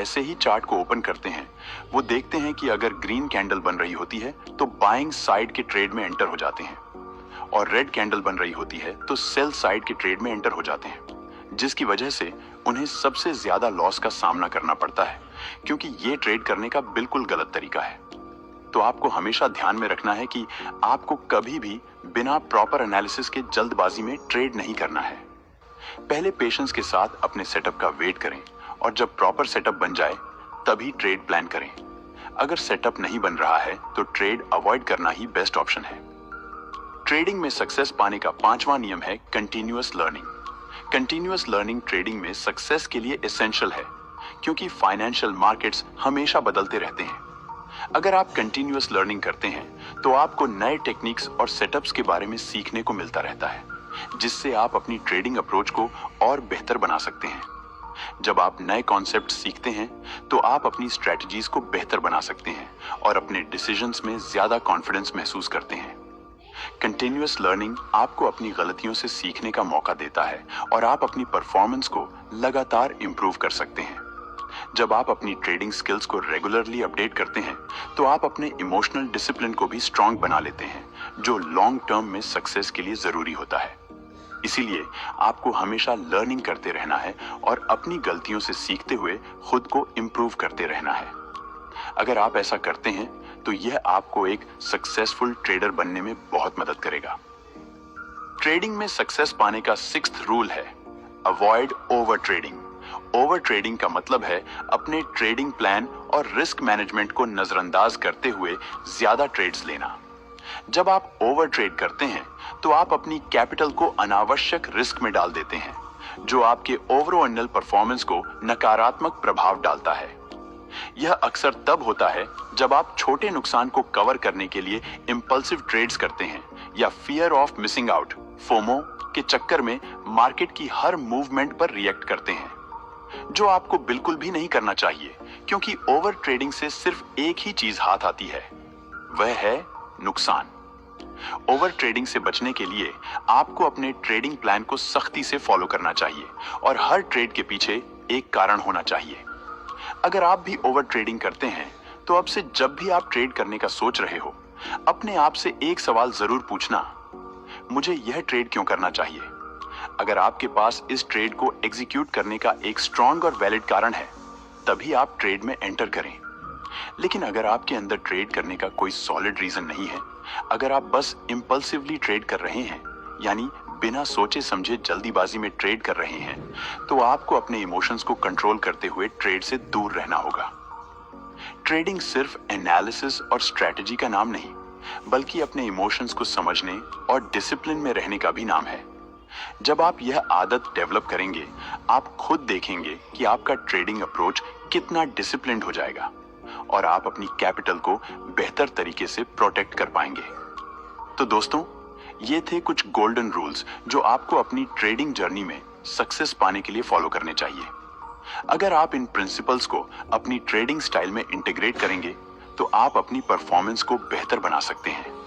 जैसे ही चार्ट को ओपन करते हैं वो देखते हैं कि अगर ग्रीन कैंडल बन रही होती है तो बाइंग साइड के ट्रेड में एंटर हो जाते हैं और रेड कैंडल बन रही होती है तो सेल साइड के ट्रेड में एंटर हो जाते हैं, जिसकी वजह से उन्हें सबसे ज्यादा लॉस का सामना करना पड़ता है क्योंकि ये ट्रेड करने का बिल्कुल गलत तरीका है। तो आपको हमेशा ध्यान में रखना है कि आपको कभी भी बिना प्रॉपर एनालिसिस के जल्दबाजी में ट्रेड नहीं करना है। पहले पेशेंस के साथ अपने सेटअप का वेट करें और जब प्रॉपर सेटअप बन जाए तभी ट्रेड प्लान करें। अगर सेटअप नहीं बन रहा है तो ट्रेड अवॉइड करना ही बेस्ट ऑप्शन है। ट्रेडिंग में सक्सेस पाने का 5वां नियम है continuous learning. Continuous learning trading में सक्सेस के लिए एसेंशियल है क्योंकि फाइनेंशियल मार्केट्स हमेशा बदलते रहते हैं। अगर आप कंटिन्यूअस लर्निंग करते हैं तो आपको नए टेक्निक्स और सेटअप्स के बारे में सीखने को मिलता रहता है, जिससे आप अपनी ट्रेडिंग अप्रोच को और बेहतर बना सकते हैं। जब आप नए कॉन्सेप्ट सीखते हैं तो आप अपनी स्ट्रेटजीज को बेहतर बना सकते हैं और अपने डिसीजंस में ज्यादा कॉन्फिडेंस महसूस करते हैं। कंटिन्यूअस लर्निंग आपको अपनी गलतियों से सीखने का मौका देता है और आप अपनी परफॉर्मेंस को लगातार इंप्रूव कर सकते हैं। जब आप अपनी ट्रेडिंग स्किल्स को रेगुलरली अपडेट करते हैं तो आप अपने इमोशनल डिसिप्लिन को भी स्ट्रांग बना लेते हैं, जो लॉन्ग टर्म में सक्सेस के लिए जरूरी होता है। इसीलिए आपको हमेशा लर्निंग करते रहना है और अपनी गलतियों से सीखते हुए खुद को इंप्रूव करते रहना है। अगर आप ऐसा करते हैं तो यह आपको एक सक्सेसफुल ट्रेडर बनने में बहुत मदद करेगा। ट्रेडिंग में सक्सेस पाने का 6th रूल है avoid over trading. Over trading का मतलब है अपने ट्रेडिंग प्लान और रिस्क मैनेजमेंट को नजरअंदाज करते हुए ज्यादा ट्रेड्स लेना। जब आप ओवर ट्रेड करते हैं तो आप अपनी कैपिटल को अनावश्यक रिस्क में डाल देते हैं, जो आपके ओवरऑल परफॉर्मेंस को नकारात्मक प्रभाव डालता है। यह अक्सर तब होता है जब आप छोटे नुकसान को कवर करने के लिए इंपल्सिव ट्रेड्स करते हैं या fear of missing out FOMO के चक्कर में मार्केट की हर मूवमेंट पर रिएक्ट करते हैं, जो आपको बिल्कुल भी नहीं करना चाहिए क्योंकि ओवर ट्रेडिंग से सिर्फ एक ही चीज हाथ आती है, वह है नुकसान। ओवर ट्रेडिंग से बचने के लिए आपको अपने ट्रेडिंग प्लान को सख्ती से फॉलो करना चाहिए और हर ट्रेड के पीछे एक कारण होना चाहिए। अगर आप भी ओवर ट्रेडिंग करते हैं तो अब से जब भी आप ट्रेड करने का सोच रहे हो, अपने आप से एक सवाल जरूर पूछना, मुझे यह ट्रेड क्यों करना चाहिए? अगर आपके पास इस ट्रेड को एग्जीक्यूट करने का एक स्ट्रांग और वैलिड कारण है, तभी आप ट्रेड में एंटर करें। लेकिन अगर आपके अंदर ट्रेड करने का कोई सॉलिड रीजन नहीं है, अगर आप बस इंपल्सिवली ट्रेड कर रहे हैं, यानी बिना सोचे समझे जल्दीबाजी में ट्रेड कर रहे हैं, तो आपको अपने इमोशंस को कंट्रोल करते हुए ट्रेड से दूर रहना होगा। ट्रेडिंग सिर्फ एनालिसिस और स्ट्रेटजी का नाम नहीं, बल्कि अपने इमोशंस को समझने और डिसिप्लिन में रहने का भी नाम है। जब आप यह आदत डेवलप करेंगे, आप खुद देखेंगे कि आपका ट्रेडिंग अप्रोच कितना डिसिप्लिन्ड हो जाएगा और आप अपनी कैपिटल को बेहतर तरीके से प्रोटेक्ट कर पाएंगे। तो दोस्तों, ये थे कुछ गोल्डन रूल्स जो आपको अपनी ट्रेडिंग जर्नी में सक्सेस पाने के लिए फॉलो करने चाहिए। अगर आप इन प्रिंसिपल्स को अपनी ट्रेडिंग स्टाइल में इंटीग्रेट करेंगे तो आप अपनी परफॉर्मेंस को बेहतर बना सकते हैं।